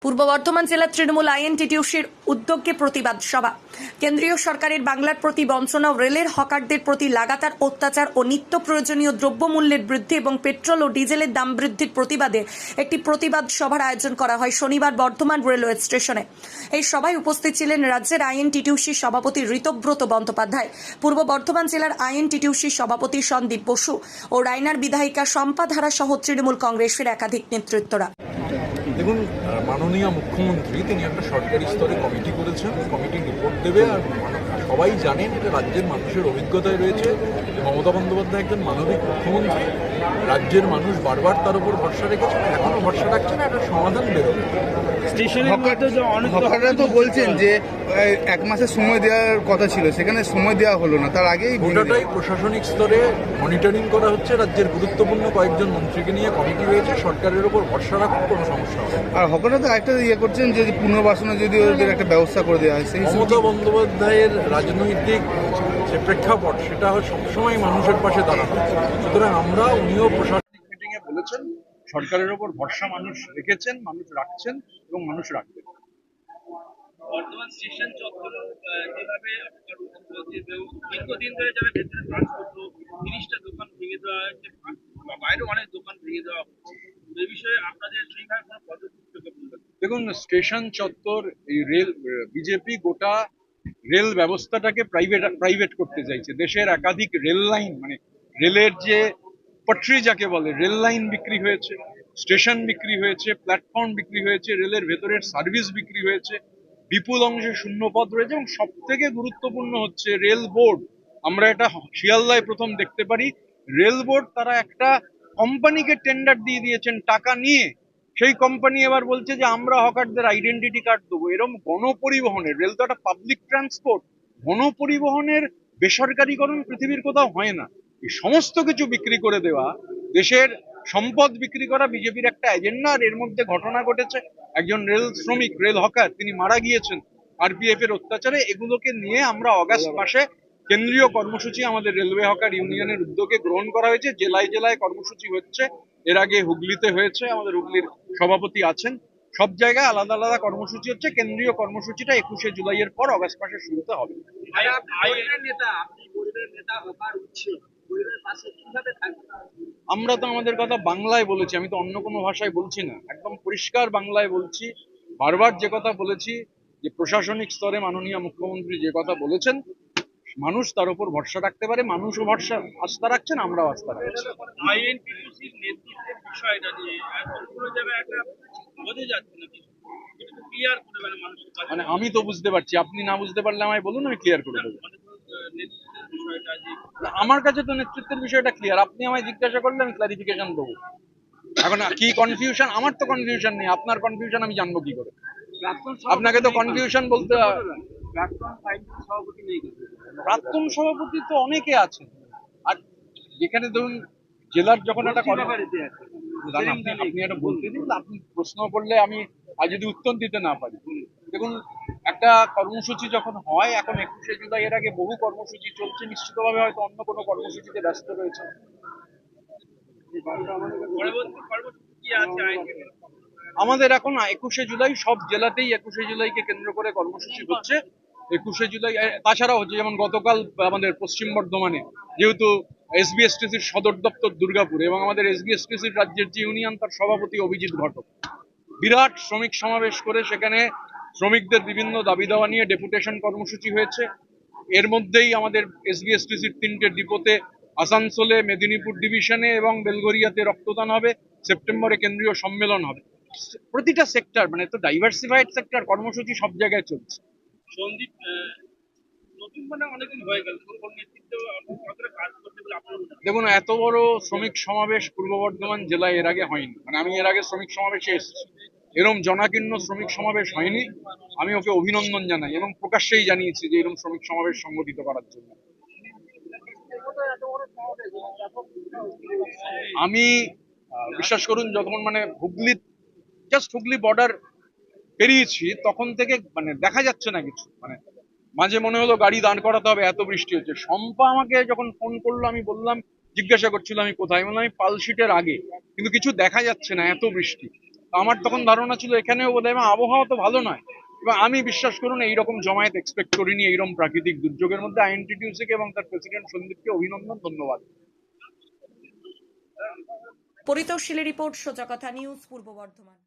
পূর্ব বর্ধমান জেলা তৃণমূল আইএনটিটিউসির উদ্যোগে প্রতিবাদ সভা। কেন্দ্রীয় সরকারের বাংলার প্রতি বঞ্চনা ও রেলের হকারদের প্রতি লাগাতার অত্যাচার ও নিত্য প্রয়োজনীয় দ্রব্যমূল্যের বৃদ্ধি এবং পেট্রোল ও ডিজেলের দাম বৃদ্ধির প্রতিবাদে একটি প্রতিবাদ সভার আয়োজন করা হয় শনিবার বর্ধমান রেলওয়ে স্টেশনে। এই সভায় উপস্থিত ছিলেন রাজ্যের আইএনটিটিউসির সভাপতি ঋতব্রত বন্দ্যোপাধ্যায়, পূর্ব বর্ধমান জেলার আইএনটিটিউসির সভাপতি সন্দীপ বসু ও রায়নার বিধায়িকা শম্পা ধারা সহ তৃণমূল কংগ্রেসের একাধিক নেতৃত্বরা। দেখুন, মাননীয় মুখ্যমন্ত্রী তিনি একটা সরকারি স্তরে কমিটি করেছেন, কমিটি রিপোর্ট দেবে। আর সবাই জানেন যে রাজ্যের মানুষের অভিজ্ঞতায় রয়েছে যে মমতা বন্দ্যোপাধ্যায় একজন মানবিক মুখ্যমন্ত্রী। রাজ্যের মানুষ বারবার তার উপর ভরসা রেখেছেন, এখনো ভরসা রাখছেন, একটা সমাধান বেরোবে। হকাররা তো বলছেন যে এক মাসের সময় দেওয়ার কথা ছিল, সেখানে সময় দেওয়া হলো না, তার আগেই গোটাটাই প্রশাসনিক স্তরে মনিটরিং করা হচ্ছে। রাজ্যের গুরুত্বপূর্ণ কয়েকজন মন্ত্রীকে নিয়ে কমিটি হয়েছে, সরকারের উপর ভরসা রাখুন, কোনো সমস্যা হবে না। আর হকাররা তো একটা করছেন যে পুনর্বাসনে যদি ওদের একটা ব্যবস্থা করে দেওয়া হয়। সেই মমতা বন্দ্যোপাধ্যায়ের রাজনৈতিক যে প্রেক্ষাপট সেটা সবসময় মানুষের পাশে দাঁড়ানো। সুতরাং উনিও প্রশাসনিক মিটিংয়ে বলেছেন সরকারের ওপর ভরসা মানুষ রেখেছেন, মানুষ রাখছেন এবং মানুষ রাখবেন। বর্তমান স্টেশন চত্বর যেভাবে দীর্ঘদিন ধরে যারা ভেতরে কাজ করতো, 30টা দোকান ভেঙে দেওয়া হয়েছে, বাইরেও অনেক দোকান ভেঙে দেওয়া হচ্ছে। এই বিষয়ে আপনাদের সেইভাবে কোনো পদক্ষেপ বলবেন? দেখুন, স্টেশন চত্বর এই রেল বিজেপি গোটা রেল ব্যবস্থাটাকে প্রাইভেট করতে চাইছে। দেশের একাধিক রেল লাইন, মানে রেলের যে পটরি যাকে বলে, রেল লাইন বিক্রি হয়েছে, স্টেশন বিক্রি হয়েছে, প্ল্যাটফর্ম বিক্রি হয়েছে, রেলের ভেতরের সার্ভিস বিক্রি হয়েছে, বিপুল অংশে শূন্যপদ রয়েছে এবং সব থেকে গুরুত্বপূর্ণ হচ্ছে রেল বোর্ড। আমরা এটা শিয়ালদায় প্রথম দেখতে পারি। রেল বোর্ড তারা একটা কোম্পানিকে টেন্ডার দিয়ে দিয়েছেন টাকা নিয়ে। সেই কোম্পানি এবার বলছে যে আমরা হকারদের আইডেন্টিটি কার্ড দেবো। এরকম গণপরিবহনের, রেল তো একটা পাবলিক ট্রান্সপোর্ট, গণপরিবহনের বেসরকারীকরণ পৃথিবীর কোথাও হয় না। এই সমস্ত কিছু বিক্রি করে দেওয়া, দেশের সম্পদ বিক্রি করা বিজেপির একটা এজেন্ডা। আর এর মধ্যে ঘটনা ঘটেছে, একজন রেল শ্রমিক, রেল হকার, তিনি মারা গিয়েছেন আরপিএফ এর অত্যাচারে। এগুলোকে নিয়ে আমরা অগাস্ট মাসে কেন্দ্রীয় কর্মসূচি আমাদের রেলওয়ে হকার ইউনিয়নের উদ্যোগে গ্রহণ করা হয়েছে। জেলায় জেলায় কর্মসূচি হচ্ছে। এর আগে হুগলিতে হয়েছে, আমাদের হুগলির সভাপতি আছেন। সব জায়গায় আলাদা আলাদা কর্মসূচি হচ্ছে। কেন্দ্রীয় কর্মসূচিটা 21শে জুলাইয়ের পর অগাস্ট মাসের শুরুতে হবে। আমরা তো আমাদের কথা বাংলায় বলেছি, আমি তো অন্য কোনো ভাষায় বলছি না, একদম পরিষ্কার বাংলায় বলছি। বারবার যে কথা বলেছি যে প্রশাসনিক স্তরে মাননীয় মুখ্যমন্ত্রী যে কথা বলেছেন, মানুষ তার উপর ভরসা রাখতে পারে, মানুষও আস্থা রাখছেন, আমরাও আস্থা রাখছি। আইএনটিটিউসির নেতৃত্বের বিষয়টা নিয়ে এখন কোনো জায়গায় একটা বোঝা যাচ্ছে না, কিছু ক্লিয়ার করে মানে মানুষের কাছে। মানে আমি তো বুঝতে পারছি, আপনি না বুঝতে পারলে আমায় বলুন, আমি ক্লিয়ার করে দেবো। নেতৃত্বের বিষয়টা যে আমার কাছে তো নেতৃত্বের বিষয়টা ক্লিয়ার। আপনি আমায় জিজ্ঞাসা করলে আমি ক্লারিফিকেশন দেবো। এখন কি কনফিউশন, আমার তো কনফিউশন নেই, আপনার কনফিউশন আমি জানবো কি করে? আপনাকে তো কনফিউশন বলতে প্রাক্তন সভাপতি তো অনেকে আছেন। আর যেখানে ধরুন জেলার যখন একটা আপনি একটা বলতে দিন, আপনি প্রশ্ন করলে আমি আর যদি উত্তর দিতে না পারি। দেখুন, একটা কর্মসূচি যখন হয়, এখন 21শে জুলাই এর আগে বহু কর্মসূচি চলছে, নিশ্চিতভাবে হয়তো অন্য কোনো কর্মসূচিতে ব্যস্ত রয়েছে। আমাদের এখন 21শে জুলাই সব জেলাতেই 21শে জুলাইকে কেন্দ্র করে কর্মসূচি হচ্ছে। 21শে জুলাই তাছাড়াও হচ্ছে, যেমন গতকাল আমাদের পশ্চিম বর্ধমানে, যেহেতু এসবিএসটিসির সদর দপ্তর দুর্গাপুর এবং আমাদের এসবিএসটিসির রাজ্যের যে ইউনিয়ন, তার সভাপতি অভিজিৎ ঘটক বিরাট শ্রমিক সমাবেশ করে সেখানে শ্রমিকদের বিভিন্ন দাবি দাওয়া নিয়ে ডেপুটেশন কর্মসূচি হয়েছে। এর মধ্যেই আমাদের এসবিএসটিসির 3টে ডিপোতে, আসানসোলে, মেদিনীপুর ডিভিশনে এবং বেলগরিয়াতে রক্তদান হবে। সেপ্টেম্বরে কেন্দ্রীয় সম্মেলন হবে। প্রতিটা সেক্টর, মানে তো ডাইভার্সিফাইড সেক্টর, কর্মসূচি সব জায়গায় চলছে। সন্দীপ, নতুন মানে অনেকদিন হয়ে গেল, নেতৃত্বে কাজ করতে বলে আপনার দেখুন, এত বড় শ্রমিক সমাবেশ পূর্ব বর্ধমান জেলায় এর আগে হয়নি। মানে আমি এর আগে শ্রমিক সমাবেশে এসেছি, এরকম জনাকীর্ণ শ্রমিক সমাবেশ হয়নি। আমি ওকে অভিনন্দন জানাই এবং প্রকাশ্যেই জানিয়েছি যে এরকম শ্রমিক সমাবেশ সংগঠিত করার জন্য। আমি বিশ্বাস করুন, যখন মানে হুগলি বর্ডার পেরিয়েছি, তখন থেকে মানে দেখা যাচ্ছে না কিছু। মানে মাঝে মনে হলো গাড়ি দাঁড় করাতে হবে, এত বৃষ্টি হচ্ছে। শম্পা আমাকে যখন ফোন করলো, আমি বললাম, জিজ্ঞাসা করছিল আমি কোথায়, বললাম আমি পালশিটের আগে, কিন্তু কিছু দেখা যাচ্ছে না, এত বৃষ্টি। আমার তখন ধারণা ছিল এখানেও বোধহয়, এবং আবহাওয়া তো ভালো নয়, এবং আমি বিশ্বাস করুন এইরকম জমায়েত এক্সপেক্ট করিনি এইরকম প্রাকৃতিক দুর্যোগের মধ্যে। আইএনটিটিউসিকে এবং তার প্রেসিডেন্ট সন্দীপকে অভিনন্দন, ধন্যবাদ। পরিতোষ শীলের রিপোর্ট, সোজা কথা নিউজ, পূর্ব বর্ধমান।